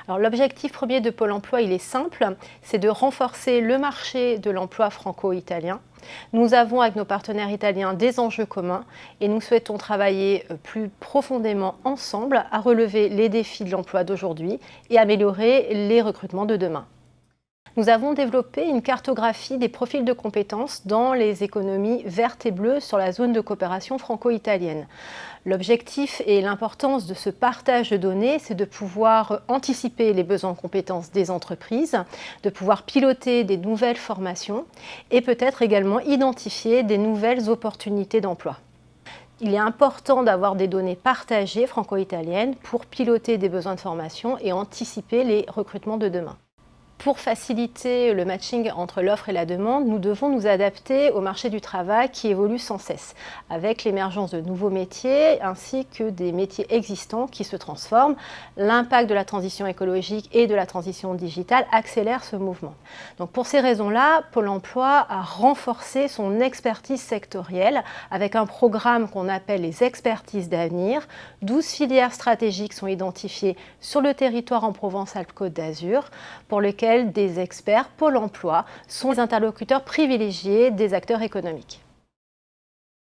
Alors l'objectif premier de Pôle emploi, il est simple, c'est de renforcer le marché de l'emploi franco-italien. Nous avons avec nos partenaires italiens des enjeux communs et nous souhaitons travailler plus profondément ensemble à relever les défis de l'emploi d'aujourd'hui et améliorer les recrutements de demain. Nous avons développé une cartographie des profils de compétences dans les économies vertes et bleues sur la zone de coopération franco-italienne. L'objectif et l'importance de ce partage de données, c'est de pouvoir anticiper les besoins en compétences des entreprises, de pouvoir piloter des nouvelles formations et peut-être également identifier des nouvelles opportunités d'emploi. Il est important d'avoir des données partagées franco-italiennes pour piloter des besoins de formation et anticiper les recrutements de demain. Pour faciliter le matching entre l'offre et la demande, nous devons nous adapter au marché du travail qui évolue sans cesse, avec l'émergence de nouveaux métiers ainsi que des métiers existants qui se transforment. L'impact de la transition écologique et de la transition digitale accélère ce mouvement. Donc pour ces raisons-là, Pôle emploi a renforcé son expertise sectorielle avec un programme qu'on appelle les expertises d'avenir. 12 filières stratégiques sont identifiées sur le territoire en Provence-Alpes-Côte d'Azur pour lesquelles des experts Pôle emploi sont les interlocuteurs privilégiés des acteurs économiques.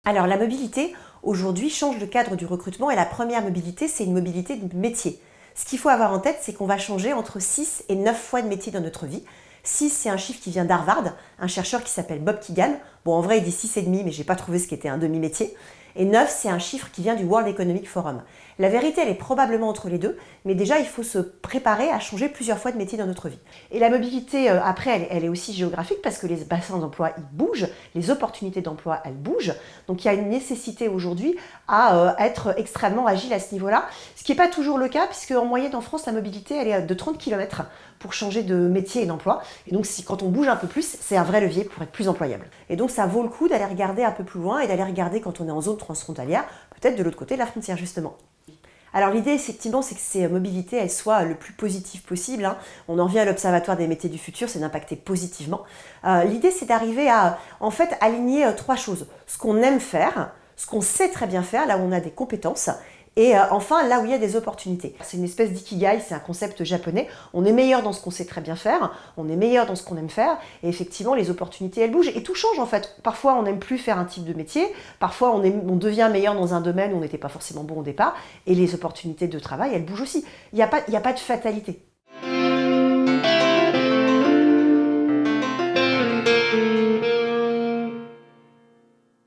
Alors la mobilité, aujourd'hui, change le cadre du recrutement et la première mobilité, c'est une mobilité de métier. Ce qu'il faut avoir en tête, c'est qu'on va changer entre 6 et 9 fois de métier dans notre vie. 6, c'est un chiffre qui vient d'Harvard, un chercheur qui s'appelle Bob Keegan. Bon, en vrai, il dit 6,5, mais j'ai pas trouvé ce qui était un demi-métier. Et 9, c'est un chiffre qui vient du World Economic Forum. La vérité, elle est probablement entre les deux, mais déjà, il faut se préparer à changer plusieurs fois de métier dans notre vie. Et la mobilité, après, elle est aussi géographique parce que les bassins d'emploi, ils bougent, les opportunités d'emploi, elles bougent. Donc, il y a une nécessité aujourd'hui à être extrêmement agile à ce niveau-là, ce qui n'est pas toujours le cas, puisque en moyenne en France, la mobilité, elle est de 30 km pour changer de métier et d'emploi. Et donc, quand on bouge un peu plus, c'est un vrai levier pour être plus employable. Et donc, ça vaut le coup d'aller regarder un peu plus loin et d'aller regarder quand on est en zone transfrontalière, peut-être de l'autre côté de la frontière, justement. Alors l'idée, effectivement, c'est que ces mobilités, elles soient le plus positives possible. On en revient à l'Observatoire des métiers du futur, c'est d'impacter positivement. L'idée, c'est d'arriver à, en fait, aligner 3 choses. Ce qu'on aime faire, ce qu'on sait très bien faire, là où on a des compétences, et enfin, là où il y a des opportunités. C'est une espèce d'ikigai, c'est un concept japonais. On est meilleur dans ce qu'on sait très bien faire, on est meilleur dans ce qu'on aime faire, et effectivement, les opportunités, elles bougent, et tout change en fait. Parfois, on n'aime plus faire un type de métier, parfois, on devient meilleur dans un domaine où on n'était pas forcément bon au départ, et les opportunités de travail, elles bougent aussi. Il n'y a pas de fatalité.